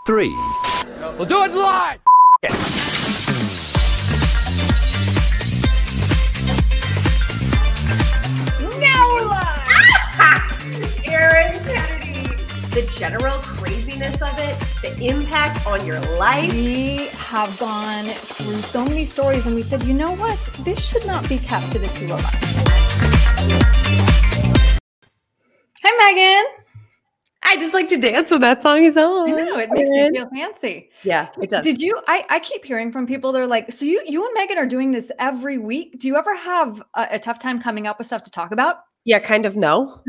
3. We'll do it live. Now we're live. Erin Kennedy. The general craziness of it, the impact on your life. We have gone through so many stories and we said, you know what? This should not be kept to the two of us. Hi, Megan. I just like to dance when that song is on. I know, it makes you feel fancy. Yeah, it does. Did you, I keep hearing from people, they're like, so you and Megan are doing this every week. Do you ever have a tough time coming up with stuff to talk about? Yeah, kind of no.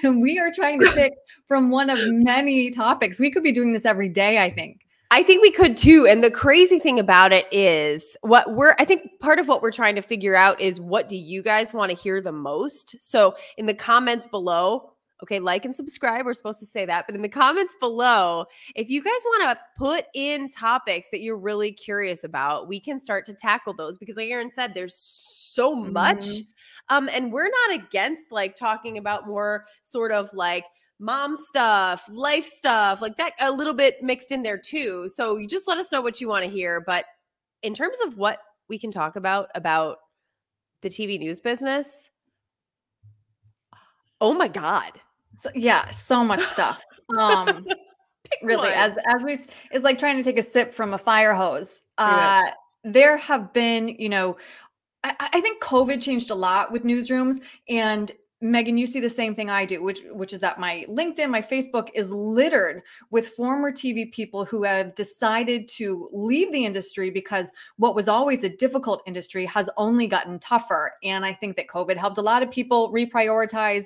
We are trying to pick from one of many topics. We could be doing this every day, I think. I think we could too. And the crazy thing about it is I think part of what we're trying to figure out is, what do you guys want to hear the most? So in the comments below, okay, like and subscribe. We're supposed to say that. But in the comments below, if you guys want to put in topics that you're really curious about, we can start to tackle those, because like Erin said, there's so much. And we're not against like talking about more sort of like mom stuff, life stuff, like that, a little bit mixed in there too. So you just let us know what you want to hear. But in terms of what we can talk about the TV news business, oh my God. So, yeah, so much stuff. Really, as we, it's like trying to take a sip from a fire hose. There have been, you know, I think COVID changed a lot with newsrooms. And Megan, you see the same thing I do, which is that my LinkedIn, my Facebook is littered with former TV people who have decided to leave the industry because what was always a difficult industry has only gotten tougher. And I think that COVID helped a lot of people reprioritize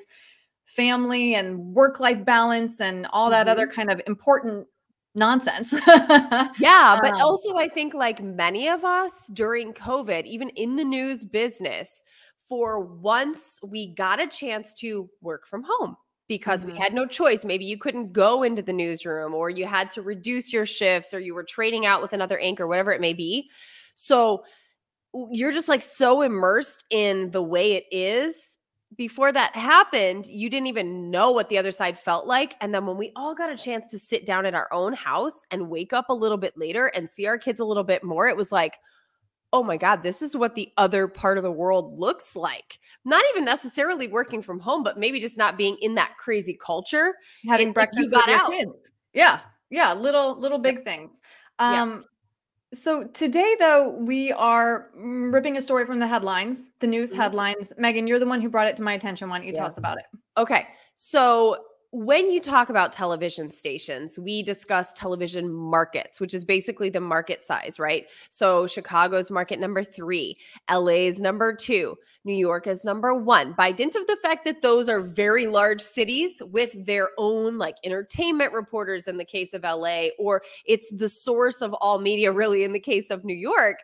family and work-life balance and all that other kind of important nonsense. Yeah, but also I think like many of us during COVID, even in the news business, for once we got a chance to work from home because we had no choice. Maybe you couldn't go into the newsroom, or you had to reduce your shifts, or you were trading out with another anchor, whatever it may be. So you're just like so immersed in the way it is. Before that happened, you didn't even know what the other side felt like. And then when we all got a chance to sit down in our own house and wake up a little bit later and see our kids a little bit more, it was like, oh my God, this is what the other part of the world looks like. Not even necessarily working from home, but maybe just not being in that crazy culture. Having breakfast with your kids. Yeah. Yeah. Little big things. So today, though, we are ripping a story from the headlines, the news headlines. Megan, you're the one who brought it to my attention. Why don't you tell us about it? Okay. So when you talk about television stations, we discuss television markets, which is basically the market size, right? So Chicago's market number 3, LA's number 2, New York is number 1. By dint of the fact that those are very large cities with their own like entertainment reporters in the case of LA, or it's the source of all media really in the case of New York,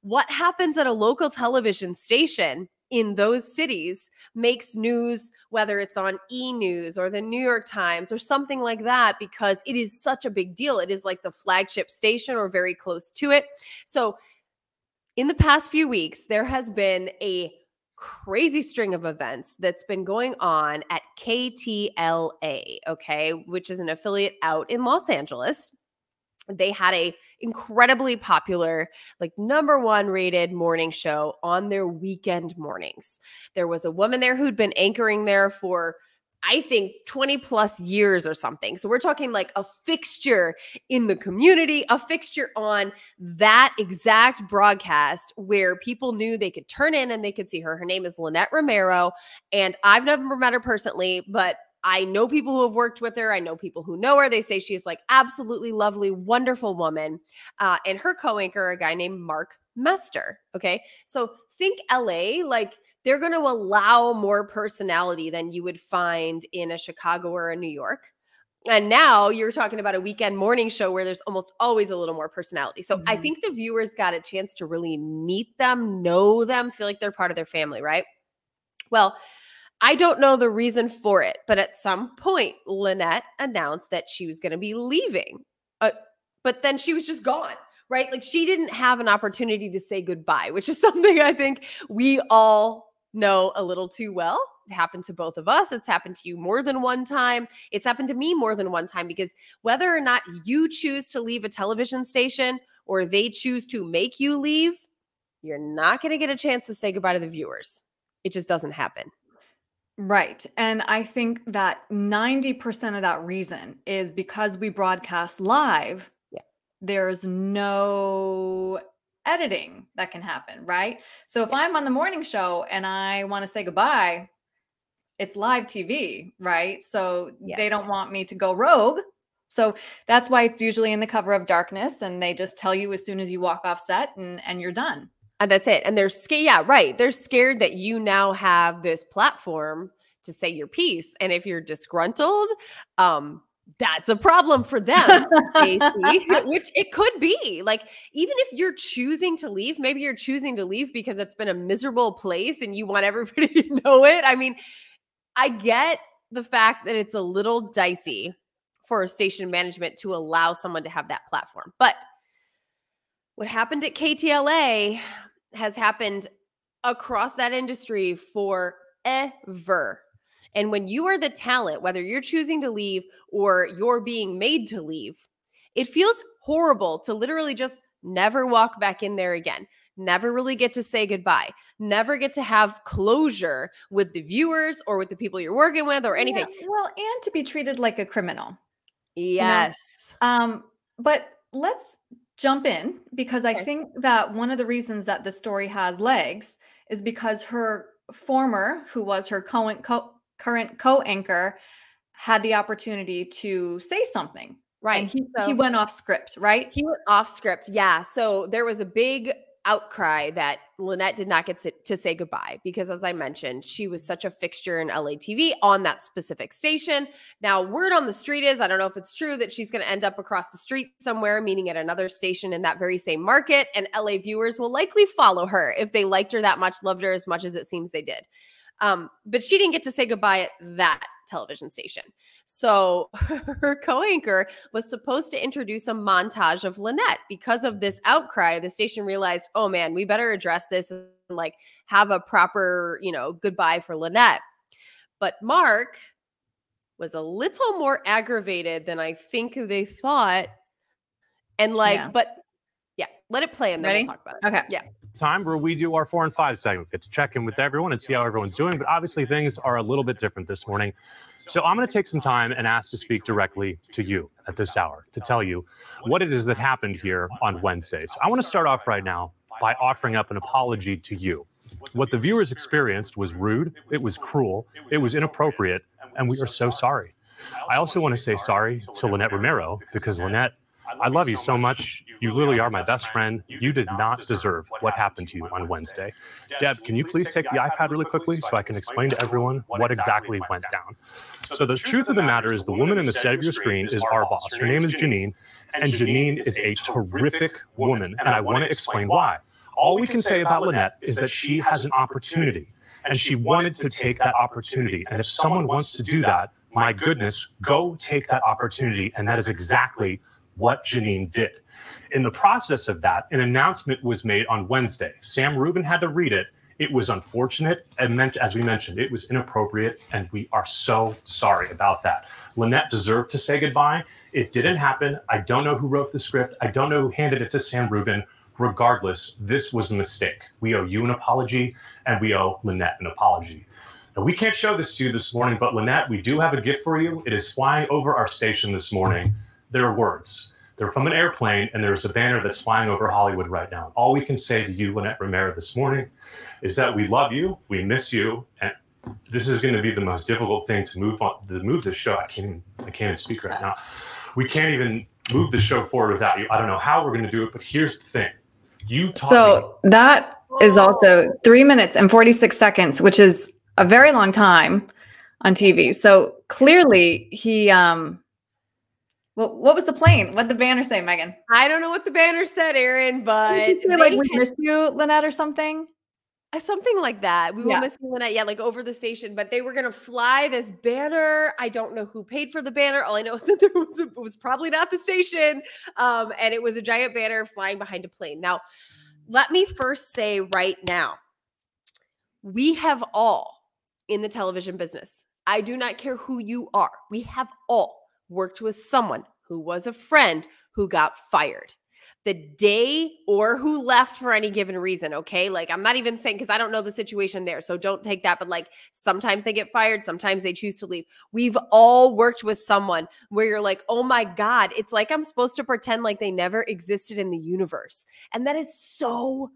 what happens at a local television station in those cities makes news, whether it's on E! News or the New York Times or something like that, because it is such a big deal. It is like the flagship station or very close to it. So in the past few weeks, there has been a crazy string of events that's been going on at KTLA, okay, which is an affiliate out in Los Angeles. They had a incredibly popular, like #1 rated morning show on their weekend mornings. There was a woman there who'd been anchoring there for, I think, 20 plus years or something. So we're talking like a fixture in the community, a fixture on that exact broadcast where people knew they could turn in and they could see her. Her name is Lynette Romero, and I've never met her personally, but I know people who have worked with her. I know people who know her. They say she's like absolutely lovely, wonderful woman. And her co-anchor, a guy named Mark Mester. Okay. So think LA, like they're going to allow more personality than you would find in a Chicago or a New York. And now you're talking about a weekend morning show where there's almost always a little more personality. So I think the viewers got a chance to really meet them, know them, feel like they're part of their family, right? Well, I don't know the reason for it, but at some point, Lynette announced that she was going to be leaving, but then she was just gone, right? Like she didn't have an opportunity to say goodbye, which is something I think we all know a little too well. It happened to both of us. It's happened to you more than one time. It's happened to me more than one time, because whether or not you choose to leave a television station or they choose to make you leave, you're not going to get a chance to say goodbye to the viewers. It just doesn't happen. Right. And I think that 90% of that reason is because we broadcast live. Yeah. There's no editing that can happen, right? So if I'm on the morning show and I want to say goodbye, it's live TV, right? So they don't want me to go rogue. So that's why it's usually in the cover of darkness, and they just tell you as soon as you walk off set and you're done. And that's it. And they're scared. Yeah, right. They're scared that you now have this platform to say your piece. And if you're disgruntled, that's a problem for them, which it could be. Like, even if you're choosing to leave, maybe you're choosing to leave because it's been a miserable place and you want everybody to know it. I mean, I get the fact that it's a little dicey for a station management to allow someone to have that platform. But what happened at KTLA has happened across that industry forever. And when you are the talent, whether you're choosing to leave or you're being made to leave, it feels horrible to literally just never walk back in there again. Never really get to say goodbye. Never get to have closure with the viewers or with the people you're working with or anything. Yeah, well, and to be treated like a criminal. Yes. You know? But let's jump in, because I think that one of the reasons that the story has legs is because her former, who was her current co-anchor, had the opportunity to say something. Right. And he went off script, right? He went off script. Yeah. So there was a big outcry that Lynette did not get to say goodbye because, as I mentioned, she was such a fixture in LA TV on that specific station. Now, word on the street is, I don't know if it's true, that she's going to end up across the street somewhere, meaning at another station in that very same market, and LA viewers will likely follow her if they liked her that much, loved her as much as it seems they did. But she didn't get to say goodbye at that television station. So her co-anchor was supposed to introduce a montage of Lynette. Because of this outcry, the station realized, oh man, we better address this and like have a proper, goodbye for Lynette. But Mark was a little more aggravated than I think they thought. And but yeah, let it play and then we'll talk about it. Okay. Yeah. Time where we do our 4 and 5 segment. Get to check in with everyone and see how everyone's doing. But obviously things are a little bit different this morning. So I'm going to take some time and ask to speak directly to you at this hour to tell you what it is that happened here on Wednesday. So I want to start off right now by offering up an apology to you. What the viewers experienced was rude, it was cruel, it was inappropriate, and we are so sorry. I also want to say sorry to Lynette Romero, because Lynette, I love you so much. You literally are my best friend. You did not deserve what happened to you on Wednesday. Deb, can you please take the iPad really quickly so I can explain to everyone what exactly went down? So the truth of the matter is the woman in the center of your screen is our boss. Her name is Janine, and Janine is a terrific woman, and I want to explain why. All we can say about Lynette is that she has an opportunity, and she wanted to take that opportunity. And if someone wants to do that, my goodness, go take that opportunity, and that is exactly what Janine did. In the process of that, an announcement was made on Wednesday. Sam Rubin had to read it. It was unfortunate, and as we mentioned, it was inappropriate, and we are so sorry about that. Lynette deserved to say goodbye. It didn't happen. I don't know who wrote the script. I don't know who handed it to Sam Rubin. Regardless, this was a mistake. We owe you an apology, and we owe Lynette an apology. Now, we can't show this to you this morning, but Lynette, we do have a gift for you. It is flying over our station this morning. There are words. They're from an airplane, and there's a banner that's flying over Hollywood right now. All we can say to you, Lynette Romero, this morning is that we love you, we miss you, and this is going to be the most difficult thing to move this show. I can't even speak right now. We can't even move the show forward without you. I don't know how we're going to do it, but here's the thing. So that is also 3 minutes and 46 seconds, which is a very long time on TV. So clearly he, well, what was the plane? What did the banner say, Megan? I don't know what the banner said, Erin, but like, we miss you, Lynette, or something. Something like that. We will miss you, Lynette. Yeah, like over the station. But they were going to fly this banner. I don't know who paid for the banner. All I know is that it was probably not the station. And it was a giant banner flying behind a plane. Now, let me first say right now, We have all in the television business, I do not care who you are, we have all worked with someone who was a friend who got fired the day or who left for any given reason. Okay. Like, I'm not even saying, because I don't know the situation there, so don't take that. But like, sometimes they get fired, sometimes they choose to leave. We've all worked with someone where you're like, oh my God, it's like I'm supposed to pretend like they never existed in the universe. And that is so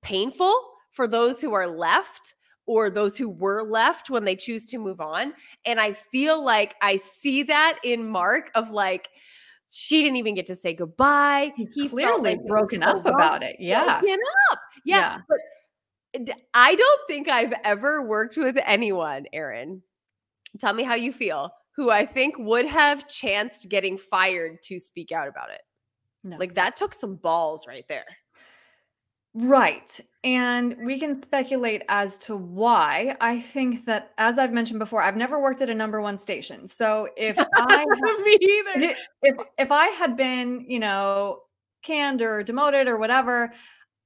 painful for those who are left or those who were left when they choose to move on. And I feel like I see that in Mark of like, she didn't even get to say goodbye. He clearly like broken up about it. Yeah. Broken up. Yeah. But I don't think I've ever worked with anyone, Erin. Tell me how you feel, who I think would have chanced getting fired to speak out about it. No. Like, that took some balls right there. Right. And we can speculate as to why. I think that, as I've mentioned before, I've never worked at a #1 station. So if I me either. If I had been, canned or demoted or whatever,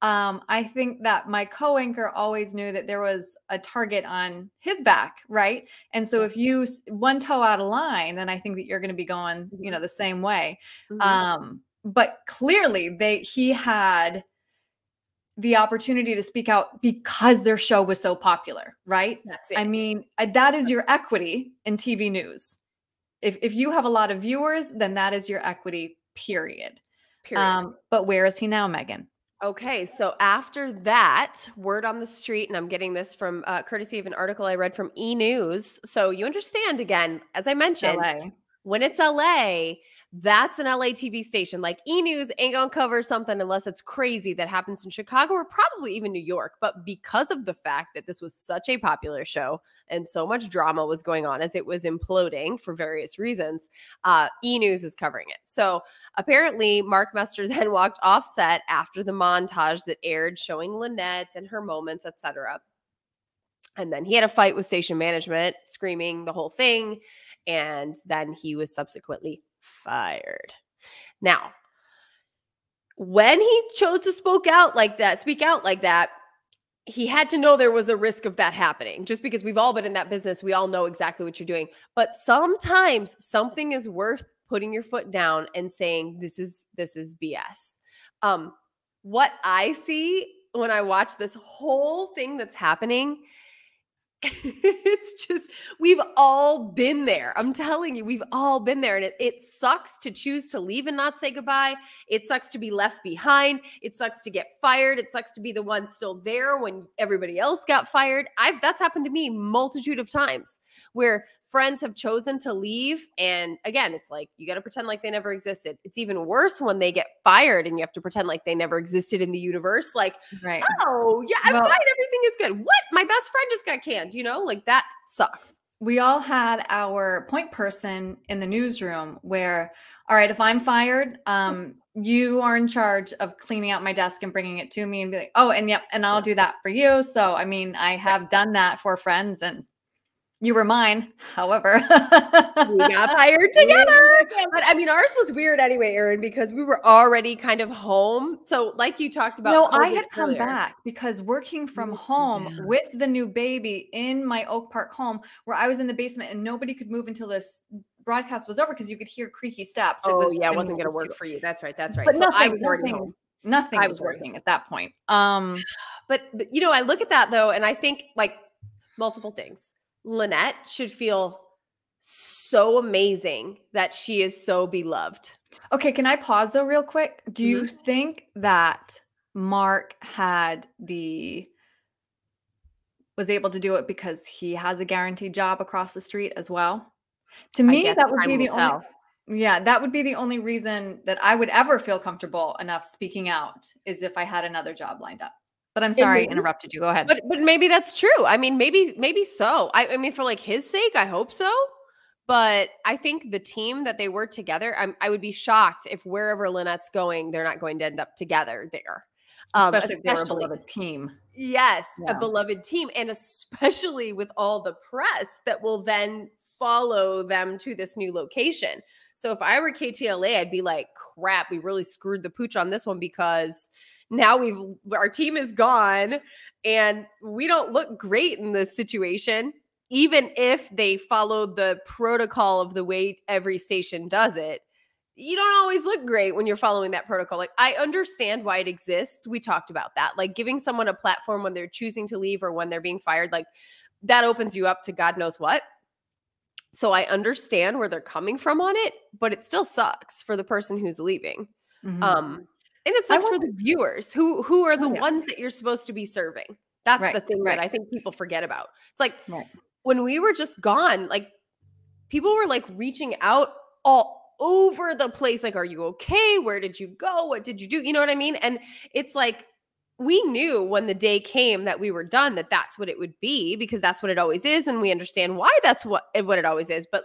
I think that my co-anchor always knew that there was a target on his back, right? And so if you one toe out of line, then I think that you're going to be going, the same way. But clearly he had the opportunity to speak out because their show was so popular, right? That's it. I mean, that is your equity in TV news. If you have a lot of viewers, then that is your equity, period. But where is he now, Megan? Okay, so after that, word on the street, and I'm getting this from courtesy of an article I read from E! News. So you understand, again, as I mentioned, LA. When it's LA, that's an LA TV station. Like, E! News ain't gonna cover something unless it's crazy that happens in Chicago or probably even New York. But because of the fact that this was such a popular show and so much drama was going on as it was imploding for various reasons, E! News is covering it. So apparently Mark Mester then walked off set after the montage that aired showing Lynette and her moments, etc. And then he had a fight with station management, screaming the whole thing. And then he was subsequently fired. Now, when he chose to speak out like that, he had to know there was a risk of that happening. Just because we've all been in that business, we all know exactly what you're doing. But sometimes something is worth putting your foot down and saying, this is BS. What I see when I watch this whole thing that's happening, it's just, we've all been there. I'm telling you, we've all been there. And it sucks to choose to leave and not say goodbye. It sucks to be left behind. It sucks to get fired. It sucks to be the one still there when everybody else got fired. That's happened to me multitude of times where friends have chosen to leave. And again, it's like, you got to pretend like they never existed. It's even worse when they get fired and you have to pretend like they never existed in the universe. Like, right. Oh yeah, I'm fine. Everything is good. What? My best friend just got canned, like that sucks. We all had our point person in the newsroom where, all right, if I'm fired, you are in charge of cleaning out my desk and bringing it to me and be like, oh, and yep. And I'll do that for you. So, I mean, I have done that for friends and you were mine. However, we got fired together. But I mean, ours was weird anyway, Erin, because we were already kind of home. So like you talked about. No, I had come back because working from home with the new baby in my Oak Park home where I was in the basement and nobody could move until this broadcast was over because you could hear creaky steps. It wasn't going to work for you. That's right. That's right. But so I was already home. Nothing was working at that point. But I look at that though, and I think like multiple things. Lynette should feel so amazing that she is so beloved. Okay, can I pause though real quick? Do you think that Mark was able to do it because he has a guaranteed job across the street as well? To me, that would be the only. Yeah, that would be the only reason that I would ever feel comfortable enough speaking out is if I had another job lined up. But I'm sorry I interrupted you. Go ahead. But maybe that's true. I mean, maybe so. I mean, for like his sake, I hope so. But I think the team that they were together, I would be shocked if wherever Lynette's going, they're not going to end up together there. Especially if they're a beloved team. Yes, a beloved team. And especially with all the press that will then follow them to this new location. So if I were KTLA, I'd be like, crap, we really screwed the pooch on this one because now our team is gone And we don't look great in this situation, even if they followed the protocol of the way every station does it. You don't always look great when you're following that protocol. Like, I understand why it exists. We talked about that. Like, giving someone a platform when they're choosing to leave or when they're being fired, like, that opens you up to God knows what. So I understand where they're coming from on it, but it still sucks for the person who's leaving. And it sucks for the viewers who are the ones that you're supposed to be serving. That's the thing that I think people forget about. It's like when we were just gone, like, people were like reaching out all over the place. Like, are you okay? Where did you go? What did you do? You know what I mean? And it's like, we knew when the day came that we were done, that that's what it would be, because that's what it always is. And we understand why that's what it always is. But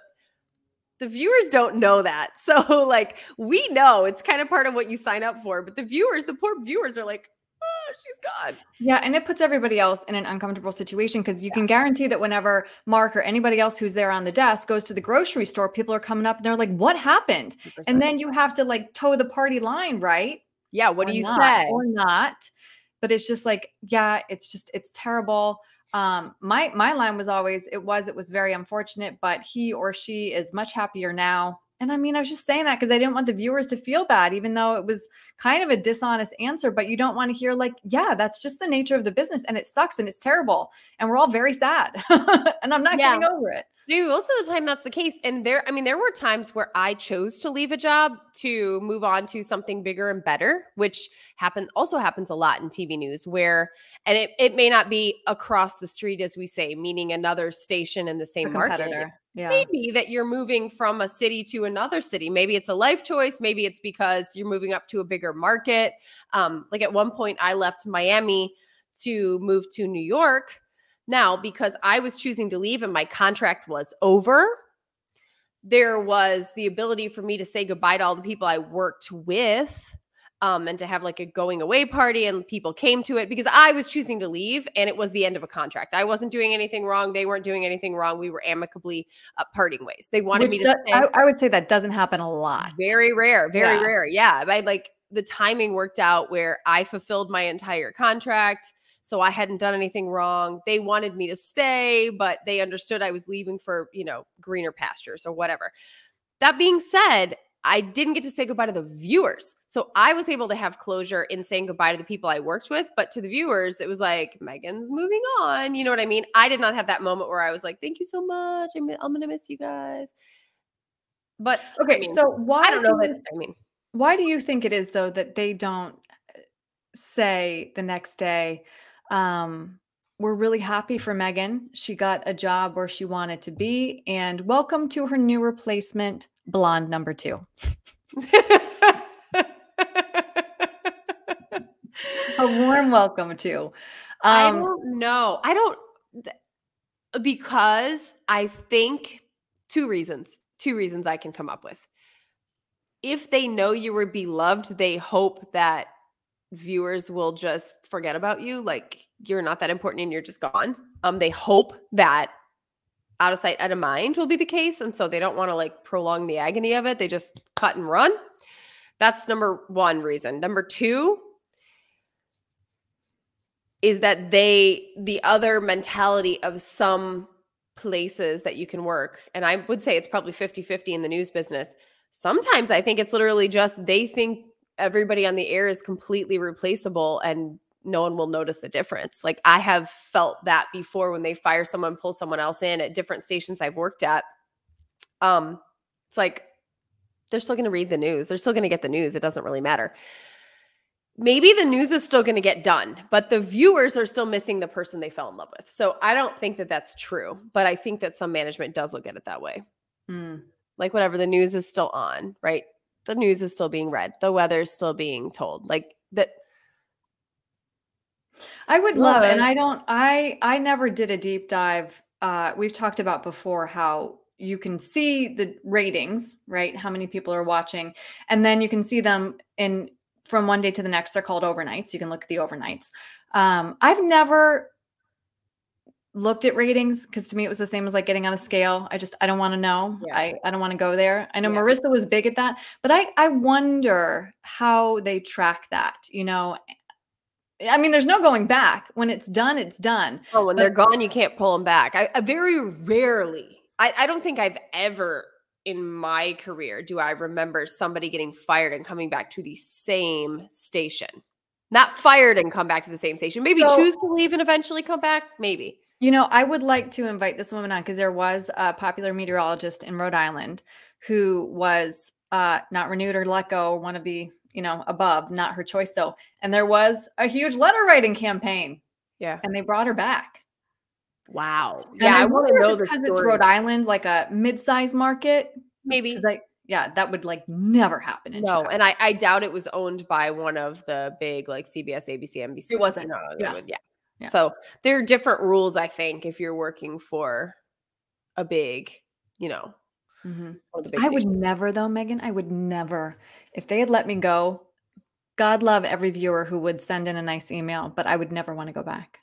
the viewers don't know that. So like, we know it's kind of part of what you sign up for, but the viewers, the poor viewers are like, oh, she's gone. Yeah. And it puts everybody else in an uncomfortable situation, because you can guarantee that whenever Mark or anybody else who's there on the desk goes to the grocery store, people are coming up and they're like, what happened? 100%. And then you have to like toe the party line, right? Yeah. What do you say? Or not. But it's just like, yeah, it's terrible. My line was always, it was very unfortunate, but he or she is much happier now. And I mean, I was just saying that because I didn't want the viewers to feel bad, even though it was kind of a dishonest answer. But you don't want to hear like, yeah, that's just the nature of the business, and it sucks and it's terrible. And we're all very sad. And I'm not getting over it. Dude, most of the time that's the case. And there were times where I chose to leave a job to move on to something bigger and better, which also happens a lot in TV news, where, and it may not be across the street, as we say, meaning another station in the same market. Yeah. Maybe that you're moving from a city to another city. Maybe it's a life choice. Maybe it's because you're moving up to a bigger market. Like at one point I left Miami to move to New York. Now, because I was choosing to leave and my contract was over, there was the ability for me to say goodbye to all the people I worked with, and to have like a going away party, and people came to it because I was choosing to leave and it was the end of a contract. I wasn't doing anything wrong. They weren't doing anything wrong. We were amicably parting ways. They wanted me to stay. I would say that doesn't happen a lot. Very rare. Very rare. Yeah. Like the timing worked out where I fulfilled my entire contract. So I hadn't done anything wrong. They wanted me to stay, but they understood I was leaving for, greener pastures or whatever. That being said, I didn't get to say goodbye to the viewers. So I was able to have closure in saying goodbye to the people I worked with. But to the viewers, it was like, Megan's moving on. You know what I mean? I did not have that moment where I was like, thank you so much. I'm going to miss you guys. But okay, so why why do you think it is, though, that they don't say the next day, we're really happy for Megan. She got a job where she wanted to be, and welcome to her new replacement, blonde number 2. A warm welcome to. I don't know. Because I think two reasons I can come up with. If they know you were beloved, they hope that viewers will just forget about you. Like, you're not that important and you're just gone. They hope that out of sight, out of mind will be the case. And so they don't want to like prolong the agony of it. They just cut and run. That's number one reason. Number two is that the other mentality of some places that you can work, and I would say it's probably 50-50 in the news business. Sometimes I think it's literally just they think everybody on the air is completely replaceable and no one will notice the difference. Like, I have felt that before when they fire someone, pull someone else in at different stations I've worked at. It's like, they're still going to read the news. They're still going to get the news. It doesn't really matter. Maybe the news is still going to get done, but the viewers are still missing the person they fell in love with. So I don't think that that's true, but I think that some management does look at it that way. Like, whatever, the news is still on, right? The news is still being read. The weather's still being told. Like that. I would love, and I never did a deep dive. We've talked about before how you can see the ratings, right? How many people are watching, and then you can see them from one day to the next. They're called overnights. You can look at the overnights. I've never looked at ratings because to me it was the same as like getting on a scale. I don't want to know. Yeah. I don't want to go there. I know Marissa was big at that, but I wonder how they track that, I mean, there's no going back. When it's done, it's done. Oh, when they're gone, you can't pull them back. I very rarely, I don't think I've ever in my career do I remember somebody getting fired and coming back to the same station. Not fired and come back to the same station. Maybe choose to leave and eventually come back. Maybe. You know, I would like to invite this woman on because there was a popular meteorologist in Rhode Island who was not renewed or let go, one of the, above, not her choice though. And there was a huge letter writing campaign. Yeah. And they brought her back. Wow. And I want to know because it's Rhode Island, like a mid-sized market. Maybe. That would like never happen in Chicago. And I doubt it was owned by one of the big like CBS, ABC, NBC. It wasn't. No, yeah. Yeah. So there are different rules, I think, if you're working for a big, I would never though, Megan. I would never. If they had let me go, God love every viewer who would send in a nice email, but I would never want to go back.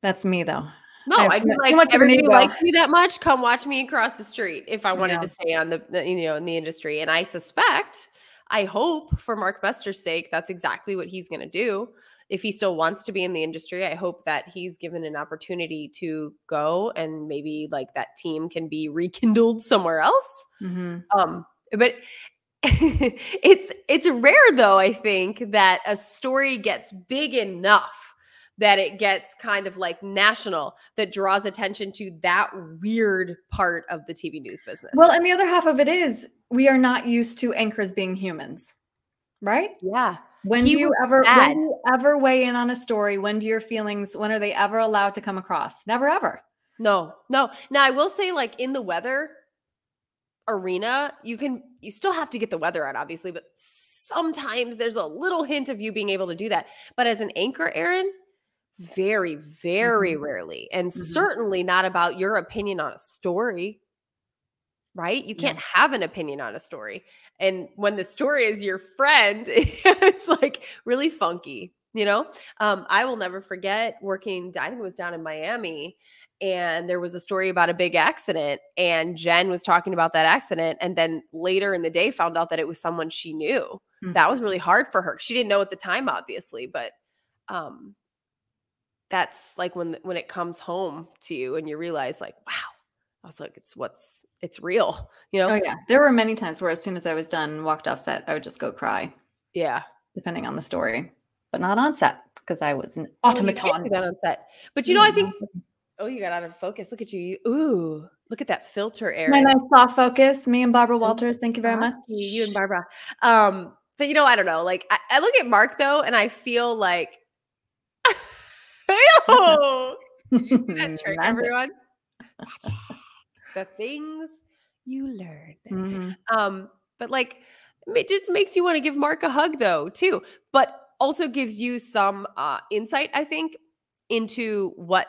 That's me though. No, I do like everybody likes me that much. Come watch me across the street if I wanted to stay on in the industry. And I suspect, I hope for Mark Mester's sake, that's exactly what he's going to do. If he still wants to be in the industry, I hope that he's given an opportunity to go and maybe like that team can be rekindled somewhere else. But it's rare though, I think, that a story gets big enough that it gets kind of like national, that draws attention to that weird part of the TV news business. Well, and the other half of it is we are not used to anchors being humans, right? Yeah. When do you ever weigh in on a story? When do your feelings, when are they ever allowed to come across? Never, ever. No. Now I will say, like in the weather arena, you still have to get the weather out, obviously, but sometimes there's a little hint of you being able to do that. But as an anchor, Erin, very, very rarely, and certainly not about your opinion on a story, right? You can't have an opinion on a story. And when the story is your friend, it's like really funky, I will never forget working, I think it was down in Miami, and there was a story about a big accident, and Jen was talking about that accident. And then later in the day found out that it was someone she knew. That was really hard for her. She didn't know at the time, obviously, but, that's like when it comes home to you and you realize like, wow, I was like, it's real, Oh yeah. There were many times where as soon as I was done, walked off set, I would just go cry. Yeah. Depending on the story, but not on set because I was an automaton. You got on set. But I think, you got out of focus. Look at you. Ooh, look at that filter, Erin. My nice soft focus. Me and Barbara Walters. Thank you very much. You and Barbara. But I don't know. Like I look at Mark though, and I feel like, did you see that trick, everyone? The things you learn. But like, it just makes you want to give Mark a hug though, too. But also gives you some insight, I think, into what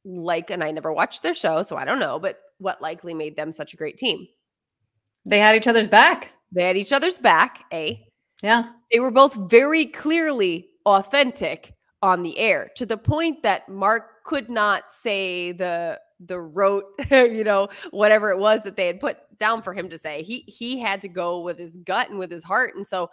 and I never watched their show, so I don't know, but what likely made them such a great team. They had each other's back. Yeah. They were both very clearly authentic on the air, to the point that Mark could not say the rote, whatever it was that they had put down for him to say. He had to go with his gut and with his heart. And so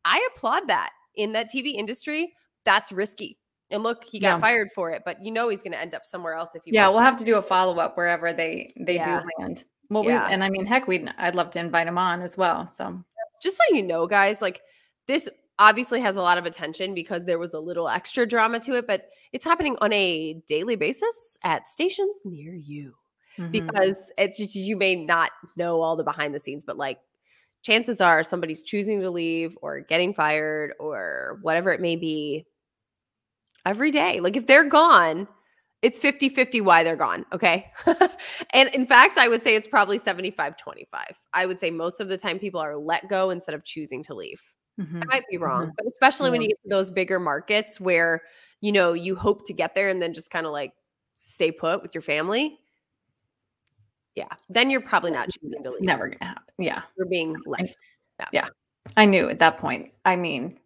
I applaud that. In that TV industry, that's risky. And look, he got fired for it, but he's going to end up somewhere else if he wants we'll have to do a follow-up wherever they do land. Well, and I mean, heck, I'd love to invite him on as well. So just so you know, guys, like this obviously has a lot of attention because there was a little extra drama to it, but it's happening on a daily basis at stations near you. Because it's just, you may not know all the behind the scenes, but like chances are somebody's choosing to leave or getting fired or whatever it may be every day. Like if they're gone, it's 50-50 why they're gone. Okay. And in fact, I would say it's probably 75-25. I would say most of the time people are let go instead of choosing to leave. I might be wrong, but especially when you get to those bigger markets where, you hope to get there and then just kind of like stay put with your family. Yeah. Then you're probably not choosing to leave. It's never going to happen. Yeah. You're being left. Yeah. I knew at that point. I mean,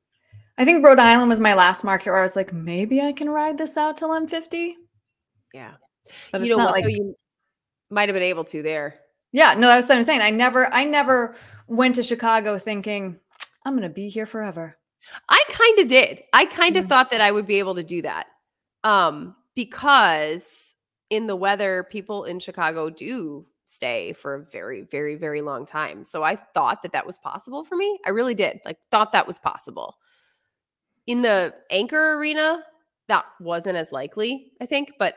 I think Rhode Island was my last market where I was like, maybe I can ride this out till I'm 50. Yeah. But it's not like you might have been able to there. Yeah. No, that's what I'm saying. I never went to Chicago thinking I'm going to be here forever. I kind of did. I kind of thought that I would be able to do that. Because in the weather, people in Chicago do stay for a very, very, very long time. So I thought that that was possible for me. I really did. Like, thought that was possible. In the anchor arena, that wasn't as likely, I think, but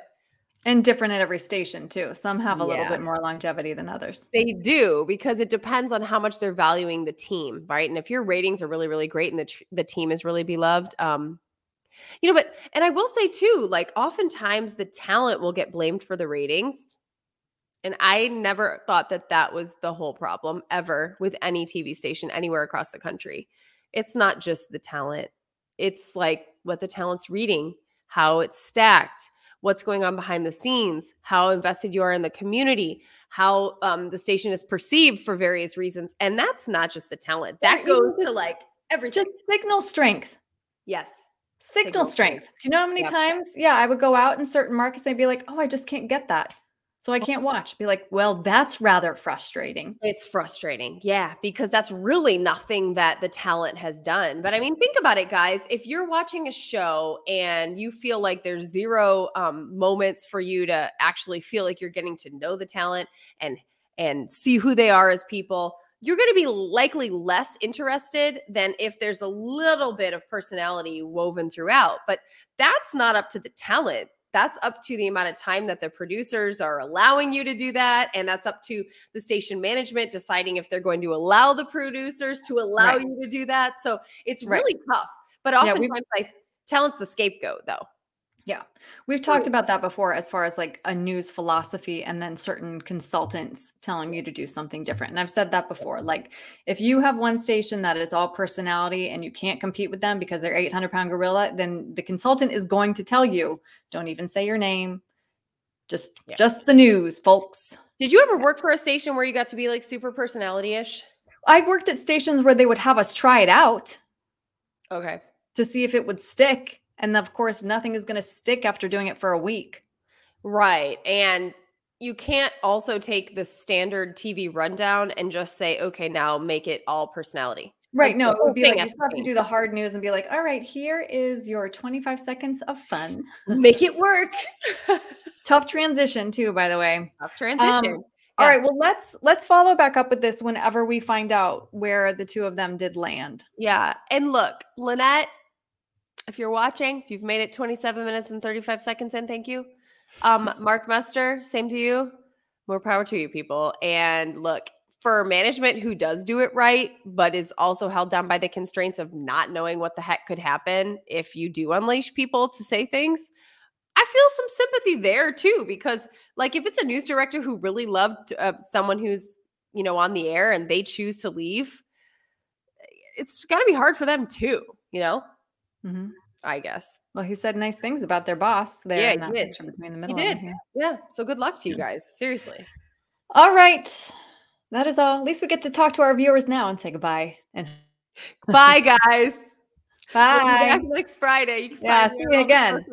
and different at every station too. Some have a little bit more longevity than others. They do, because it depends on how much they're valuing the team, right? And if your ratings are really, really great and the team is really beloved, you know, but, and I will say too, like oftentimes the talent will get blamed for the ratings. And I never thought that that was the whole problem ever with any TV station anywhere across the country. It's not just the talent. It's like what the talent's reading, how it's stacked, what's going on behind the scenes, how invested you are in the community, how the station is perceived for various reasons. And that's not just the talent. That goes to like everything. Just signal strength. Yes. Signal strength. Do you know how many times? Yeah, I would go out in certain markets and I'd be like, oh, I just can't get that. So I can't watch. Be like, well, that's rather frustrating. It's frustrating. Yeah, because that's really nothing that the talent has done. But I mean, think about it, guys. If you're watching a show and you feel like there's zero moments for you to actually feel like you're getting to know the talent and see who they are as people, you're going to be likely less interested than if there's a little bit of personality woven throughout. But that's not up to the talent. That's up to the amount of time that the producers are allowing you to do that. And that's up to the station management deciding if they're going to allow the producers to allow you to do that. So it's really tough. But oftentimes talent's the scapegoat though. Yeah. We've talked about that before as far as like a news philosophy and then certain consultants telling you to do something different. And I've said that before. Like if you have one station that is all personality and you can't compete with them because they're 800-pound gorilla, then the consultant is going to tell you, don't even say your name. Just the news, folks. Did you ever work for a station where you got to be like super personality-ish? I worked at stations where they would have us try it out. Okay. To see if it would stick. And of course, nothing is going to stick after doing it for a week. Right. And you can't also take the standard TV rundown and just say, okay, now make it all personality. Right. Like, no, it would be like you have to do the hard news and be like, all right, here is your 25 seconds of fun. Make it work. Tough transition too, by the way. Tough transition. All right. Well, let's follow back up with this whenever we find out where the two of them did land. Yeah. And look, Lynette, if you're watching, if you've made it 27 minutes and 35 seconds in, thank you. Mark Mester, same to you. More power to you, people. And look, for management who does do it right, but is also held down by the constraints of not knowing what the heck could happen if you do unleash people to say things, I feel some sympathy there too, because like if it's a news director who really loved someone who's, you know, on the air and they choose to leave, it's got to be hard for them too, you know? Mm-hmm. I guess. Well, he said nice things about their boss there. Yeah, in that picture between the middle. He did. Yeah. So good luck to you guys. Seriously. All right. That is all. At least we get to talk to our viewers now and say goodbye. And bye, guys. Bye. We'll be back next Friday. You can see you again.